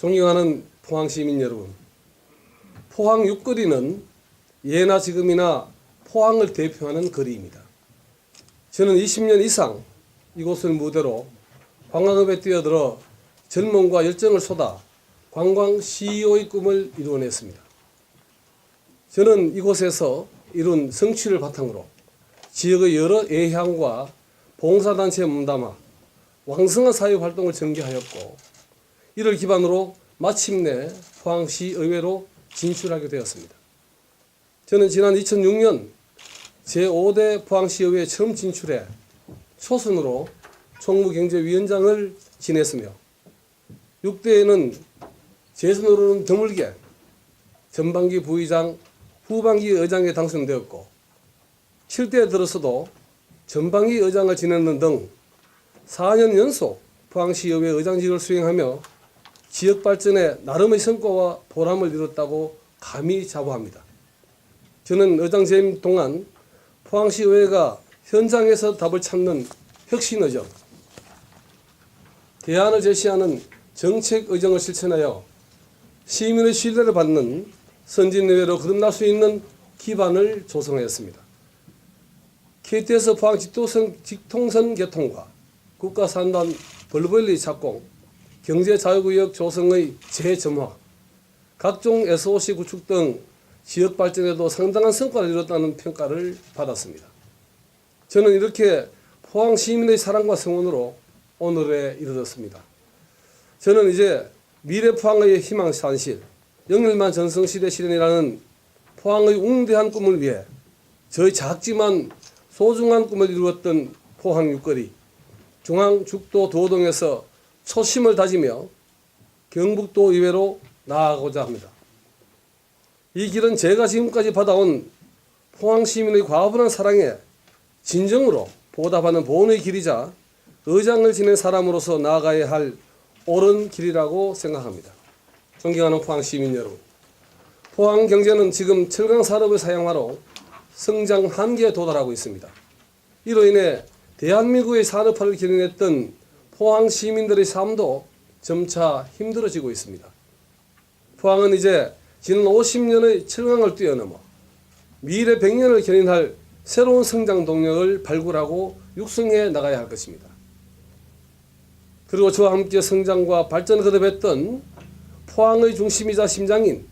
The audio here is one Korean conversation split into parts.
존경하는 포항시민 여러분, 포항 육거리는 예나 지금이나 포항을 대표하는 거리입니다. 저는 20년 이상 이곳을 무대로 관광업에 뛰어들어 젊음과 열정을 쏟아 관광 CEO의 꿈을 이루어냈습니다. 저는 이곳에서 이룬 성취를 바탕으로 지역의 여러 애향과 봉사단체에 몸담아 왕성한 사회활동을 전개하였고, 이를 기반으로 마침내 포항시 의회로 진출하게 되었습니다. 저는 지난 2006년 제5대 포항시의회에 처음 진출해 초선으로 총무경제위원장을 지냈으며, 6대에는 재선으로는 드물게 전반기 부의장, 후반기 의장에 당선되었고, 7대에 들어서도 전반기 의장을 지내는 등 4년 연속 포항시의회 의장직을 수행하며 지역 발전에 나름의 성과와 보람을 이뤘다고 감히 자부합니다. 저는 의장 재임 동안 포항시의회가 현장에서 답을 찾는 혁신의정, 대안을 제시하는 정책의정을 실천하여 시민의 신뢰를 받는 선진의회로 거듭날 수 있는 기반을 조성하였습니다. KTX 포항 직통선 개통과 국가산단 블루밸리 착공, 경제자유구역 조성의 재점화, 각종 SOC 구축 등 지역 발전에도 상당한 성과를 이뤘다는 평가를 받았습니다. 저는 이렇게 포항 시민의 사랑과 성원으로 오늘에 이르렀습니다. 저는 이제 미래 포항의 희망 산실, 영일만 전성시대 실현이라는 포항의 웅대한 꿈을 위해 저희 작지만 소중한 꿈을 이루었던 포항 육거리, 중앙 죽도 도동에서 초심을 다지며 경북도 이외로 나아가고자 합니다. 이 길은 제가 지금까지 받아온 포항 시민의 과분한 사랑에 진정으로 보답하는 보온의 길이자 의장을 지낸 사람으로서 나아가야 할 옳은 길이라고 생각합니다. 존경하는 포항 시민 여러분, 포항 경제는 지금 철강 산업을 사용하러 성장 한계에 도달하고 있습니다. 이로 인해 대한민국의 산업화를 견인했던 포항 시민들의 삶도 점차 힘들어지고 있습니다. 포항은 이제 지난 50년의 철강을 뛰어넘어 미래 100년을 견인할 새로운 성장 동력을 발굴하고 육성해 나가야 할 것입니다. 그리고 저와 함께 성장과 발전을 거듭했던 포항의 중심이자 심장인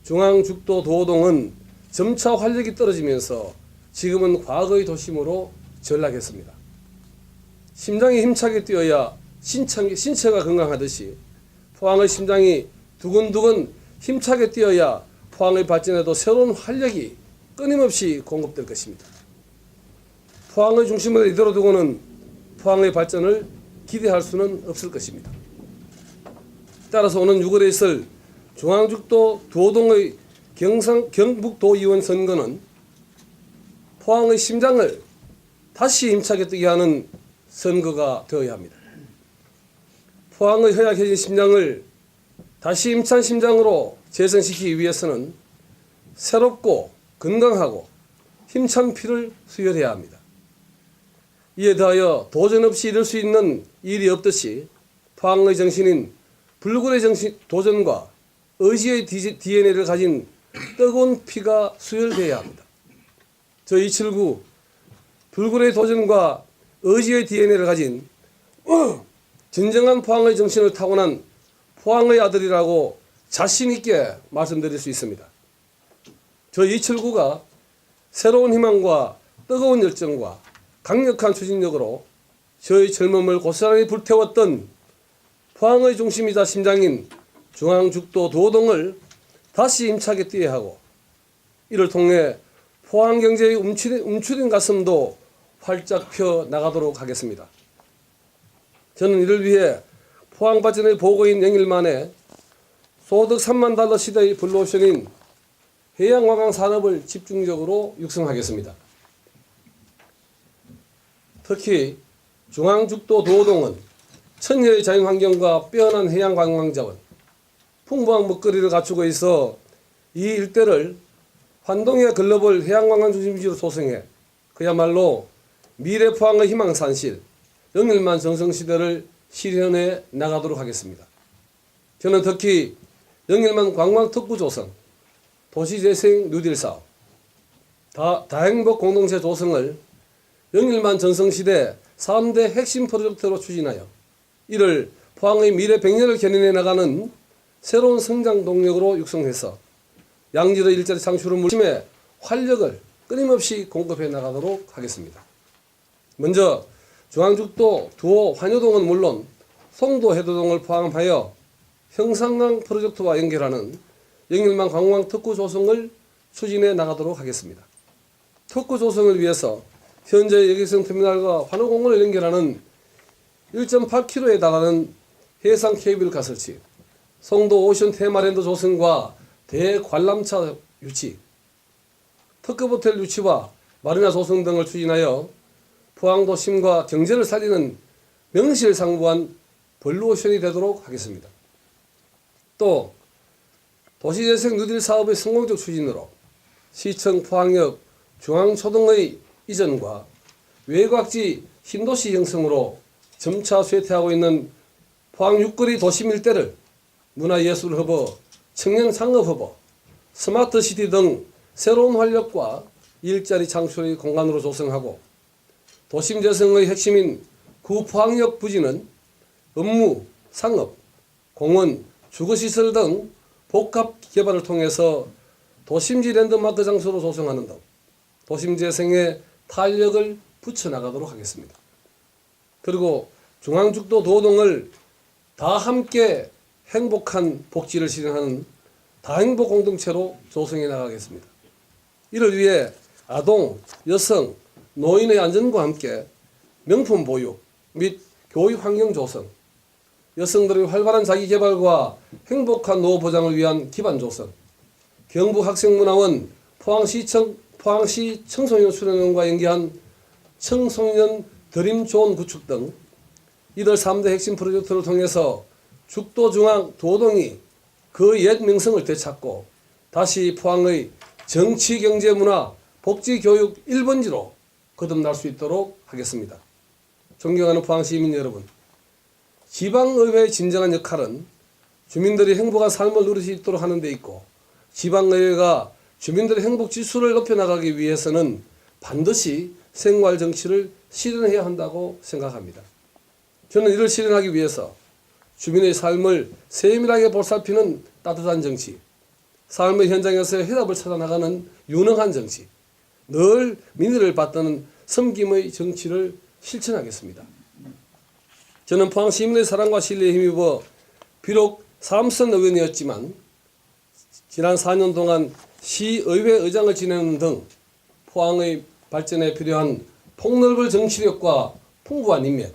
중앙죽도 도동은 점차 활력이 떨어지면서 지금은 과거의 도심으로 전락했습니다. 심장이 힘차게 뛰어야 신체가 건강하듯이 포항의 심장이 두근두근 힘차게 뛰어야 포항의 발전에도 새로운 활력이 끊임없이 공급될 것입니다. 포항의 중심을 이대로 두고는 포항의 발전을 기대할 수는 없을 것입니다. 따라서 오는 6월에 있을 중앙죽도 도동의 경북도의원 선거는 포항의 심장을 다시 힘차게 뛰게 하는 선거가 되어야 합니다. 포항의 허약해진 심장을 다시 힘찬 심장으로 재생시키기 위해서는 새롭고 건강하고 힘찬 피를 수혈해야 합니다. 이에 더하여 도전 없이 이룰 수 있는 일이 없듯이 포항의 정신인 불굴의 도전과 의지의 DNA를 가진 뜨거운 피가 수혈되어야 합니다. 저 279 불굴의 도전과 의지의 DNA를 가진 진정한 포항의 정신을 타고난 포항의 아들이라고 자신 있게 말씀드릴 수 있습니다. 저 279가 새로운 희망과 뜨거운 열정과 강력한 추진력으로 저의 젊음을 고스란히 불태웠던 포항의 중심이자 심장인 중앙죽도 도동을 다시 힘차게 뛰어야 하고, 이를 통해 포항 경제의 움츠린 가슴도 활짝 펴 나가도록 하겠습니다. 저는 이를 위해 포항 발전의 보고인 영일만에 소득 3만 달러 시대의 블루오션인 해양관광 산업을 집중적으로 육성하겠습니다. 특히 중앙죽도 도동은 천혜의 자연환경과 빼어난 해양관광자원, 풍부한 먹거리를 갖추고 있어 이 일대를 환동의 글로벌 해양관광 중심지로 소생해 그야말로 미래 포항의 희망산실, 영일만 정성시대를 실현해 나가도록 하겠습니다. 저는 특히 영일만 관광특구 조성, 도시재생 뉴딜 사업, 다행복 공동체 조성을 영일만 전성시대 3대 핵심 프로젝트로 추진하여 이를 포항의 미래 100년을 견인해 나가는 새로운 성장 동력으로 육성해서 양질의 일자리 창출을 물심에 활력을 끊임없이 공급해 나가도록 하겠습니다. 먼저 중앙죽도 두호 환여동은 물론 송도 해도동을 포함하여 형상강 프로젝트와 연결하는 영일만 관광 특구 조성을 추진해 나가도록 하겠습니다. 특구 조성을 위해서 현재 여객선 터미널과 환호공원을 연결하는 1.8km에 달하는 해상 케이블카 설치, 송도 오션 테마랜드 조성과 대관람차 유치, 특급 호텔 유치와 마리나 조성 등을 추진하여 포항 도심과 경제를 살리는 명실상부한 블루오션이 되도록 하겠습니다. 또 도시재생 뉴딜 사업의 성공적 추진으로 시청 포항역 중앙초등의 이전과 외곽지 신도시 형성으로 점차 쇠퇴하고 있는 포항 육거리 도심 일대를 문화예술 허브, 청년 상업 허브, 스마트 시티 등 새로운 활력과 일자리 창출의 공간으로 조성하고 도심 재생의 핵심인 구포항역 부지는 업무, 상업, 공원, 주거시설 등 복합 개발을 통해서 도심지 랜드마크 장소로 조성하는 등 도심 재생에 탄력을 붙여나가도록 하겠습니다. 그리고 중앙죽도 도동을 다 함께 행복한 복지를 실현하는 다행복 공동체로 조성해 나가겠습니다. 이를 위해 아동, 여성, 노인의 안전과 함께 명품 보육 및 교육 환경 조성, 여성들의 활발한 자기개발과 행복한 노후 보장을 위한 기반 조성, 경북학생문화원 포항시 청소년 수련원과 연계한 청소년 드림존 구축 등 이들 3대 핵심 프로젝트를 통해서 죽도중앙 도동이 그 옛 명성을 되찾고 다시 포항의 정치, 경제, 문화, 복지, 교육 1번지로 거듭날 수 있도록 하겠습니다. 존경하는 포항 시민 여러분, 지방의회의 진정한 역할은 주민들이 행복한 삶을 누릴 수 있도록 하는 데 있고 지방의회가 주민들의 행복 지수를 높여나가기 위해서는 반드시 생활정치를 실현해야 한다고 생각합니다. 저는 이를 실현하기 위해서 주민의 삶을 세밀하게 보살피는 따뜻한 정치, 삶의 현장에서 해답을 찾아나가는 유능한 정치, 늘 민의를 받드는 섬김의 정치를 실천하겠습니다. 저는 포항 시민의 사랑과 신뢰에 힘입어 비록 3선 의원이었지만 지난 4년 동안 시의회 의장을 지내는 등 포항의 발전에 필요한 폭넓은 정치력과 풍부한 인맥,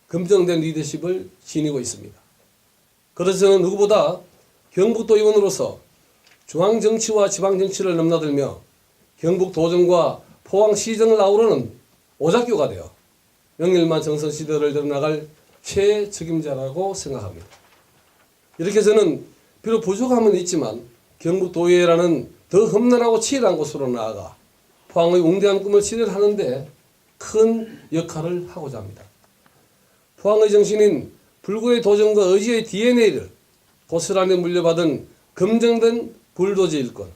검증된 리더십을 지니고 있습니다. 그래서 저는 누구보다 경북도 의원으로서 중앙정치와 지방정치를 넘나들며 경북도정과 포항시정을 아우르는 오작교가 되어 영일만 정선시대를 이뤄나갈 최책임자라고 생각합니다. 이렇게 저는 비록 부족함은 있지만 경북도의회라는 더 험난하고 치열한 곳으로 나아가 포항의 웅대한 꿈을 실현하는 데 큰 역할을 하고자 합니다. 포항의 정신인 불구의 도전과 의지의 DNA를 고스란히 물려받은 검증된 불도저 일꾼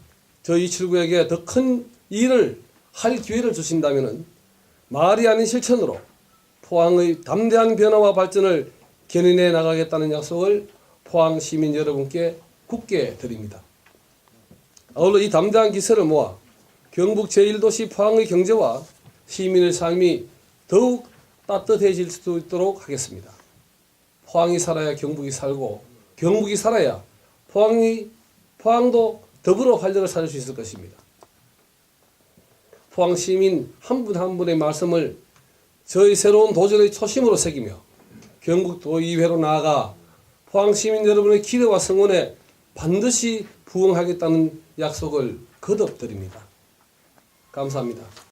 저희 7구에게 더 큰 일을 할 기회를 주신다면 말이 아닌 실천으로 포항의 담대한 변화와 발전을 견인해 나가겠다는 약속을 포항 시민 여러분께 굳게 드립니다. 아울러 이 담대한 기세를 모아 경북 제1도시 포항의 경제와 시민의 삶이 더욱 따뜻해질 수 있도록 하겠습니다. 포항이 살아야 경북이 살고 경북이 살아야 포항도 더불어 활력을 찾을 수 있을 것입니다. 포항 시민 한 분 한 분의 말씀을 저희 새로운 도전의 초심으로 새기며 경북도의회로 나아가 포항 시민 여러분의 기대와 성원에 반드시 부응하겠다는 약속을 거듭드립니다. 감사합니다.